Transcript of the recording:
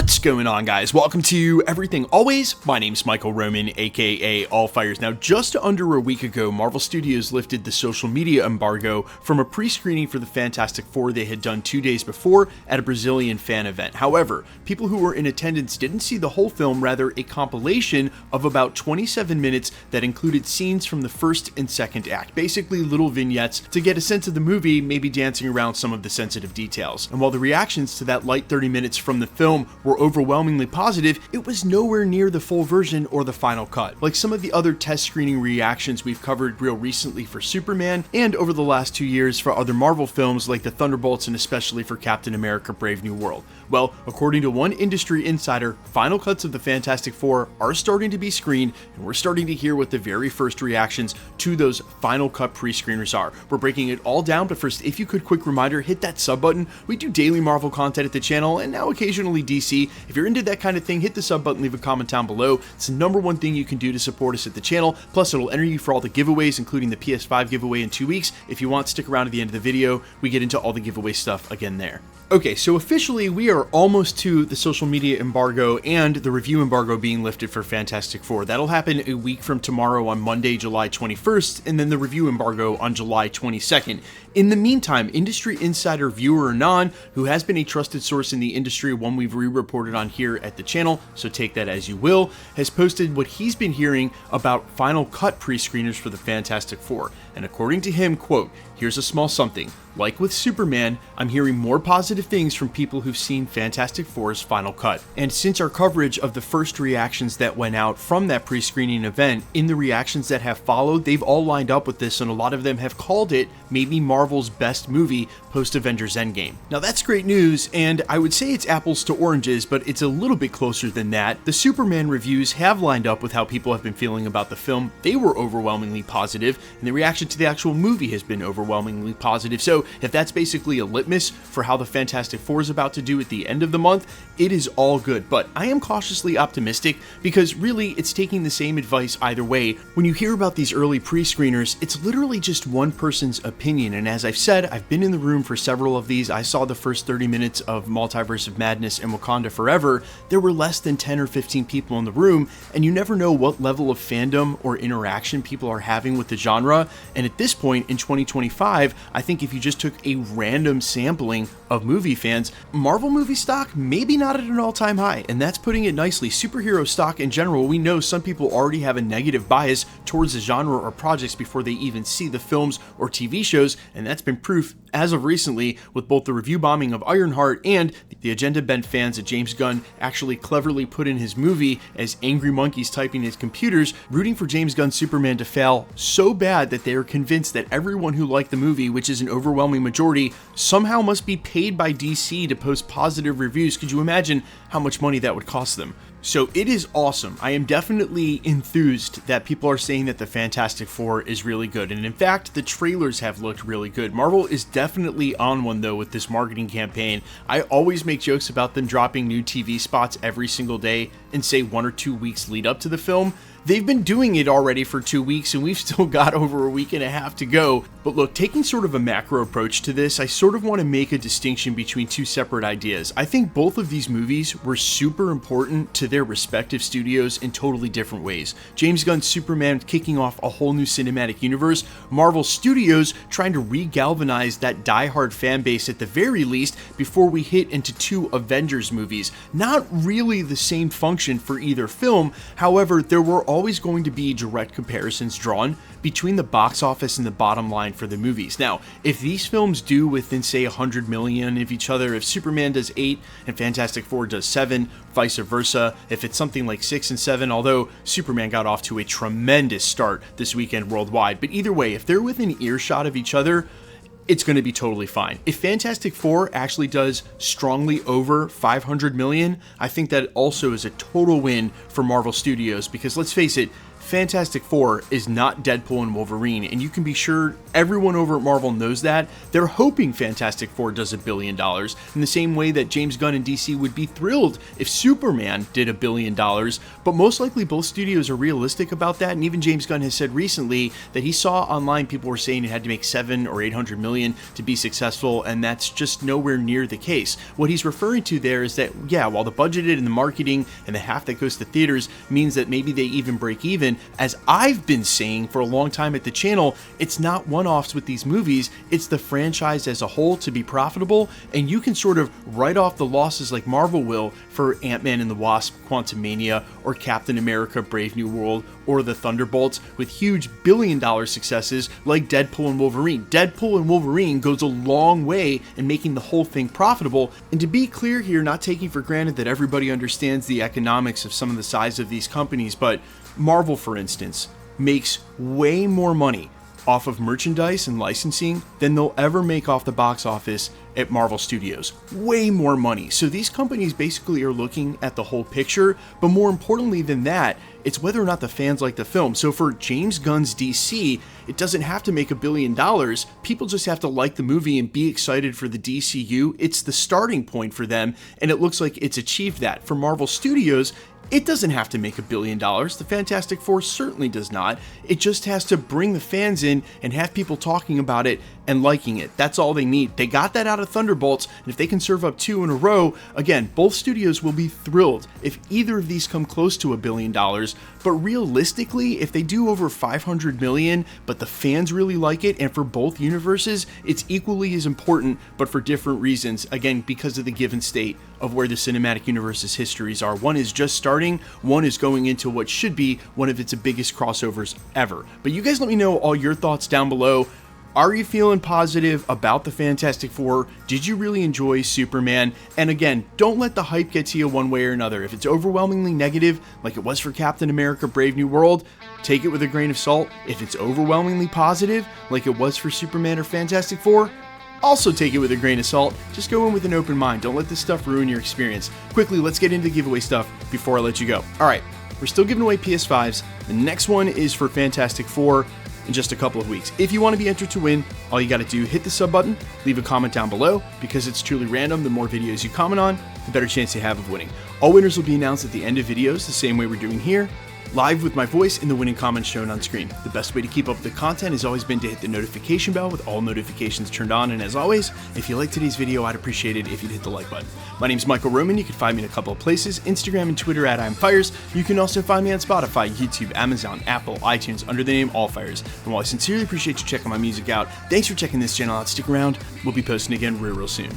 What's going on, guys? Welcome to Everything Always. My name's Michael Roman, aka Allfires. Now, just under a week ago, Marvel Studios lifted the social media embargo from a pre-screening for the Fantastic Four they had done 2 days before at a Brazilian fan event. However, people who were in attendance didn't see the whole film, rather a compilation of about 27 minutes that included scenes from the first and second act, basically little vignettes to get a sense of the movie, maybe dancing around some of the sensitive details. And while the reactions to that light 30 minutes from the film were overwhelmingly positive, it was nowhere near the full version or the final cut. Like some of the other test screening reactions we've covered real recently for Superman, and over the last 2 years for other Marvel films like the Thunderbolts and especially for Captain America: Brave New World. Well, according to one industry insider, final cuts of the Fantastic Four are starting to be screened, and we're starting to hear what the very first reactions to those final cut pre-screeners are. We're breaking it all down, but first, if you could, quick reminder, hit that sub button. We do daily Marvel content at the channel, and now occasionally DC. If you're into that kind of thing, hit the sub button, leave a comment down below. It's the #1 thing you can do to support us at the channel. Plus, it'll enter you for all the giveaways, including the PS5 giveaway in 2 weeks. If you want, stick around to the end of the video. We get into all the giveaway stuff again there. Okay, so officially we are almost to the social media embargo and the review embargo being lifted for Fantastic Four. That'll happen a week from tomorrow on Monday, July 21st, and then the review embargo on July 22nd. In the meantime, industry insider, viewer or non, who has been a trusted source in the industry, one we've re-reported on here at the channel, so take that as you will, has posted what he's been hearing about final cut pre-screeners for the Fantastic Four. And according to him, quote, "Here's a small something. Like with Superman, I'm hearing more positive things from people who've seen Fantastic Four's final cut. And since our coverage of the first reactions that went out from that pre-screening event, in the reactions that have followed, they've all lined up with this, and a lot of them have called it maybe Marvel's best movie post-Avengers Endgame." Now that's great news, and I would say it's apples to oranges, but it's a little bit closer than that. The Superman reviews have lined up with how people have been feeling about the film. They were overwhelmingly positive, and the reaction to the actual movie has been overwhelmingly positive. So if that's basically a litmus for how the Fantastic Four is about to do at the end of the month, it is all good. But I am cautiously optimistic because really it's taking the same advice either way. When you hear about these early pre-screeners, it's literally just one person's opinion. And as I've said, I've been in the room for several of these. I saw the first 30 minutes of Multiverse of Madness and Wakanda Forever. There were less than 10 or 15 people in the room, and you never know what level of fandom or interaction people are having with the genre. And at this point in 2025, I think if you just took a random sampling of movie fans, Marvel movie stock maybe not at an all-time high, and that's putting it nicely. Superhero stock in general, we know some people already have a negative bias towards the genre or projects before they even see the films or TV shows, and that's been proof as of recently with both the review bombing of Ironheart and the agenda-bent fans that James Gunn actually cleverly put in his movie as angry monkeys typing his computers, rooting for James Gunn's Superman to fail so bad that they are convinced that everyone who liked the movie, which is an overwhelming majority, somehow must be paid by DC to post positive reviews. Could you imagine how much money that would cost them? So it is awesome. I am definitely enthused that people are saying that the Fantastic Four is really good. And in fact, the trailers have looked really good. Marvel is definitely on one though with this marketing campaign. I always make jokes about them dropping new TV spots every single day in say 1 or 2 weeks lead up to the film. They've been doing it already for 2 weeks, and we've still got over a week and a half to go. But look, taking sort of a macro approach to this, I sort of want to make a distinction between two separate ideas. I think both of these movies were super important to their respective studios in totally different ways. James Gunn's Superman kicking off a whole new cinematic universe, Marvel Studios trying to re-galvanize that diehard fan base at the very least before we hit into 2 Avengers movies. Not really the same function for either film, however, there were always going to be direct comparisons drawn between the box office and the bottom line for the movies. Now, if these films do within say 100 million of each other, if Superman does 8 and Fantastic Four does 7, vice versa, if it's something like 6 and 7, although Superman got off to a tremendous start this weekend worldwide, but either way, if they're within earshot of each other, it's going to be totally fine. If Fantastic Four actually does strongly over 500 million, I think that also is a total win for Marvel Studios because let's face it, Fantastic Four is not Deadpool and Wolverine, and you can be sure everyone over at Marvel knows that. They're hoping Fantastic Four does $1 billion, in the same way that James Gunn and DC would be thrilled if Superman did $1 billion, but most likely both studios are realistic about that, and even James Gunn has said recently that he saw online people were saying it had to make 700 or 800 million to be successful, and that's just nowhere near the case. What he's referring to there is that, yeah, while the budgeted and the marketing and the half that goes to theaters means that maybe they even break even, as I've been saying for a long time at the channel, it's not one-offs with these movies, it's the franchise as a whole to be profitable, and you can sort of write off the losses like Marvel will for Ant-Man and the Wasp, Quantumania, or Captain America, Brave New World, or the Thunderbolts, with huge billion-dollar successes like Deadpool and Wolverine. Deadpool and Wolverine goes a long way in making the whole thing profitable, and to be clear here, not taking for granted that everybody understands the economics of some of the size of these companies, but Marvel, for instance, makes way more money off of merchandise and licensing than they'll ever make off the box office at Marvel Studios. Way more money. So these companies basically are looking at the whole picture, but more importantly than that, it's whether or not the fans like the film. So for James Gunn's DC, it doesn't have to make $1 billion. People just have to like the movie and be excited for the DCU. It's the starting point for them, and it looks like it's achieved that. For Marvel Studios, it doesn't have to make $1 billion. The Fantastic Four certainly does not. It just has to bring the fans in and have people talking about it and liking it. That's all they need. They got that out of Thunderbolts, and if they can serve up 2 in a row, again, both studios will be thrilled if either of these come close to $1 billion. But realistically, if they do over 500 million, but the fans really like it, and for both universes, it's equally as important, but for different reasons. Again, because of the given state of where the cinematic universe's histories are. One is just starting, one is going into what should be one of its biggest crossovers ever. But you guys let me know all your thoughts down below. Are you feeling positive about the Fantastic Four? Did you really enjoy Superman? And again, don't let the hype get to you one way or another. If it's overwhelmingly negative, like it was for Captain America, Brave New World, take it with a grain of salt. If it's overwhelmingly positive, like it was for Superman or Fantastic Four, also take it with a grain of salt. Just go in with an open mind. Don't let this stuff ruin your experience. Quickly, let's get into the giveaway stuff before I let you go. All right, we're still giving away PS5s. The next one is for Fantastic Four in just a couple of weeks. If you want to be entered to win, all you got to do, hit the sub button, leave a comment down below. Because it's truly random, the more videos you comment on, the better chance you have of winning. All winners will be announced at the end of videos, the same way we're doing here, live with my voice and the winning comments shown on screen. The best way to keep up with the content has always been to hit the notification bell with all notifications turned on, and as always, if you liked today's video, I'd appreciate it if you'd hit the like button. My name's Michael Roman. You can find me in a couple of places, Instagram and Twitter at I'mFires. You can also find me on Spotify, YouTube, Amazon, Apple, iTunes under the name AllFires. And while I sincerely appreciate you checking my music out, thanks for checking this channel out. Stick around. We'll be posting again real soon.